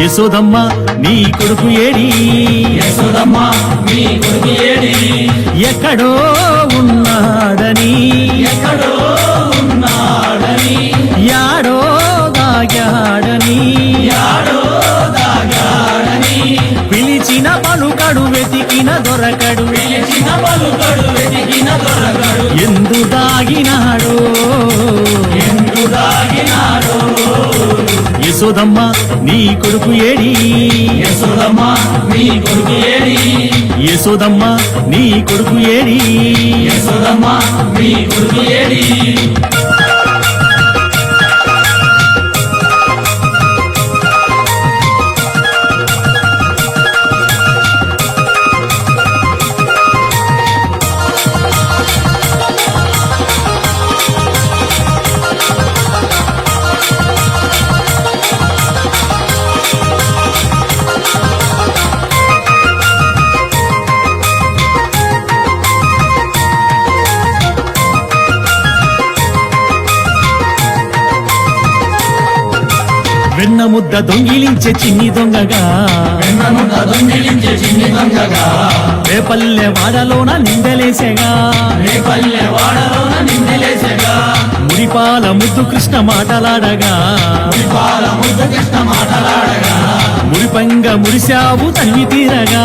యశోదమ్మ నీ కొడుకు ఏడి యశోదమ్మ నీ కొడుకు ఏడి ఎక్కడో ఉన్నాడని ఎక్కడో ఉన్నాడని యాడో దాగాడని యాడో దాగాడని పిలిచిన పలుకడు వెతికిన దొరకడు పిలిచిన పలుకడు వెతికిన దొరకడు ఎందు దాగినాడో ఎందు దాగినాడో యశోదమ్మ నీ కొడుకు ఏడి యశోదమ్మ నీ కొడుకు ఏడి యశోదమ్మ నీ కొడుకు ఏడి యశోదమ్మ నీ కొడుకు ఏడి వెన్న ముద్ద దొంగిలించే చిన్ని దొంగగా వెన్నముద్ద దొంగిలించే చిన్ని దొంగగా రేపల్లె వాడలోన నిందలేసేగా రేపల్లె వాడలోన నిందలేసగా మురిపాల ముద్దు కృష్ణ మాటలాడగా పాల ముద్ద కృష్ణ మాటలాడగా మురిపంగ మురిశావు తనివి తీరగా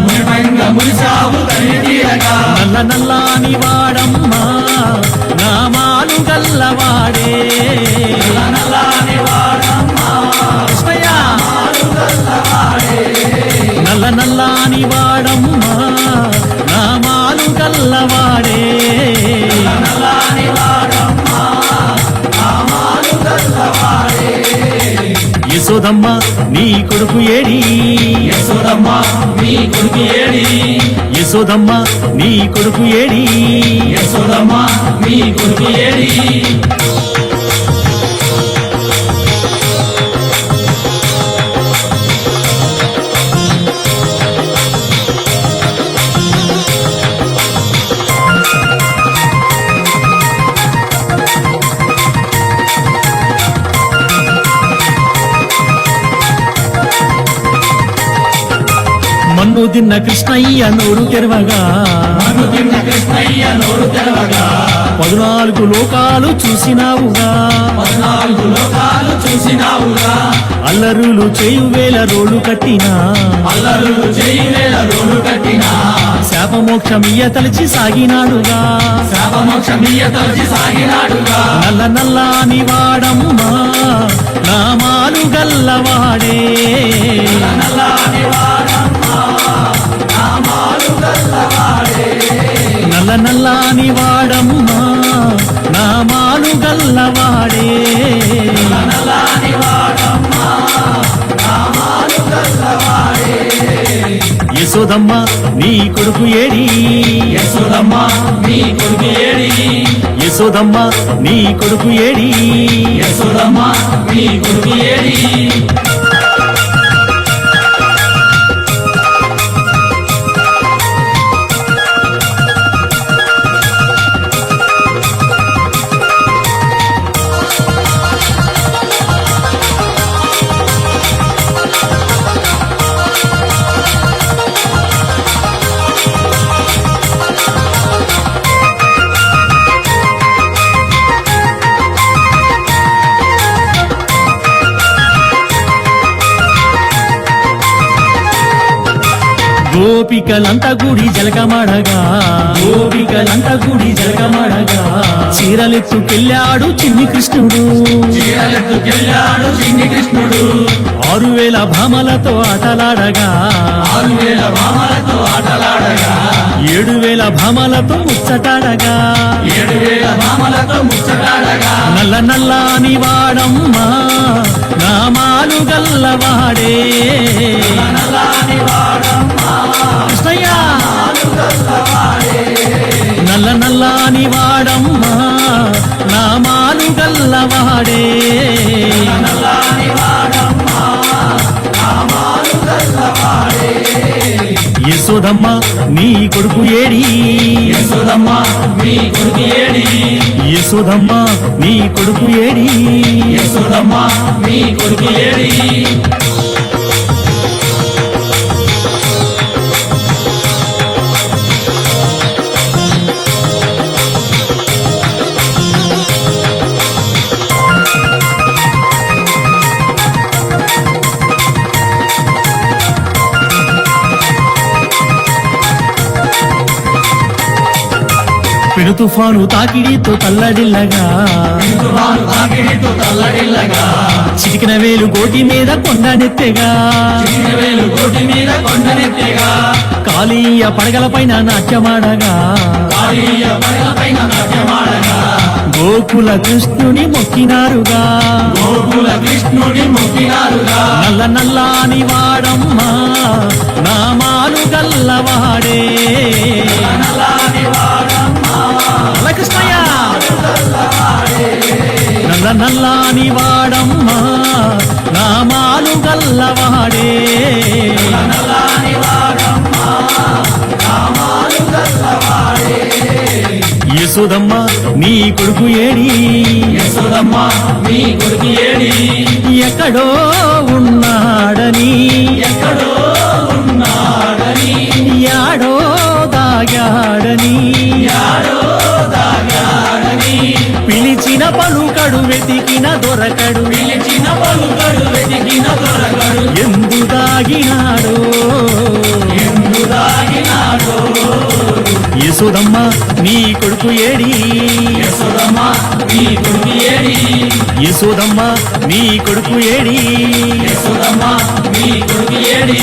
మురిపంగ మురిసావు తల్లి తీరగా నల్ల నల్లాని వాడమ్మా నామాలు గల్లవాడే నల్లని వాడమ్మా కృష్ణయ్య గల్లవాడే నల్ల నల్లాని వాడమ్మా నామాలు గల్లవాడే నల్లని వాడమ్మా నామాలు గల్లవాడే యశోదమ్మ నీ కొడుకు ఏడి యశోదమ్మ నీ కొడుకు ఏడి యశోదమ్మ నీ కొడుకు ఏడి యశోదమ్మ నీ కొడుకు ఏడి మన్ను తిన్న కృష్ణయ్య నోరు తెరవగా మను తిన్న కృష్ణయ్య నోరు తెరవగా 14 లోకాలు చూసినావుగా 14 లోకాలు చూసినావుగా అల్లరులు చేయు వేల రోలు కట్టినా అల్లరులు చేయి వేల రోడ్డు కట్టినా శాపమోక్షమియ్య తలచి సాగినాడుగా శాపమోక్షమియ్య తలచి సాగినాడుగా నల్ల నల్లాని వాడమ్మా నామాలు గల్లవాడే నల్లని వాడమ్మా నామాలు గల్లవాడే నల్ల నల్లాని వాడమ్మా నామాలు గల్లవాడే నల్లని వాడమ్మా నామాలు గల్లవాడే యశోదమ్మ నీ కొడుకు ఏడి యశోదమ్మ నీ కొడుకు ఏడి యశోదమ్మ నీ కొడుకు ఏడి యశోదమ్మ నీ కొడుకు ఏడి గోపికలంత గుడి జలకమడగా గోపికలంత గుడి జలకమడగా చీరలెత్తుకెళ్ళాడు చిన్ని కృష్ణుడు చీరలెత్తుకెళ్ళాడు చిన్ని కృష్ణుడు 6000 భామలతో ఆటలాడగా 6000 భామలతో ఆటలాడగా 7000 భామలతో ముచ్చటాడగా 7000 భామలతో ముచ్చటాడగా నల్ల నల్లాని వాడమ్మా నామాలు గల్లవాడే నల్లని వాడమ్మా కృష్ణయ్య గల్లవాడే నల్ల నల్లాని వాడమ్మా నామాలు గల్లవాడే నల్లని వాడమ్మా నామాలు గల్లవాడే యశోదమ్మ నీ కొడుకు ఏడి యశోదమ్మ నీ కొడుకు ఏడి యశోదమ్మ నీ కొడుకు ఏడి యశోదమ్మ నీ కొడుకు ఏడి పెను తుఫాను తాకిడితో తల్లడిల్లగా తుఫాను తాకిడితో తల్లడిల్లగా చిటికిన వేలు గోటి మీద కొండనెత్తెగా వేలు కోటి మీద కొండనెత్తెగా కాళీయ పడగల పైన నాట్యమాడగా కాళీయ పైన నాట్యమాడగా గోకుల కృష్ణుని మొక్కినారుగా గోకుల కృష్ణుడి మొక్కినారుగా నల్ల నల్లాని వాడమ్మా నామాలు గల్లవాడే నల్లాని వాడమ్మా నల్ల కృష్ణయ్య నల్ల నల్లాని వాడమ్మా నామాలు గల్లవాడే నల్లాని వాడమ్మా నామాలు గల్లవాడే యశోదమ్మ నీ కొడుకు ఏడి యశోదమ్మ మీ కొడుకు ఏడి ఎక్కడో ఉన్నాడని ఎక్కడో ఉన్నాడని యాడో దాగాడని యాడో దాగాడని పిలిచిన పలుకడు వెతికిన దొరకడు పిలిచిన పలుకడు వెతికిన దొరకడు ఎందు దాగినాడో ఎందు దాగినాడో యశోదమ్మ నీ కొడుకు ఏడి యశోదమ్మ మీ కొడుకు ఏడి యశోదమ్మ నీ కొడుకు ఏడి యశోదమ్మ మీ కొడుకు ఏడి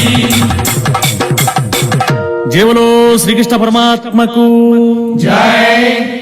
జేవలో శ్రీకృష్ణ పరమాత్మకు జై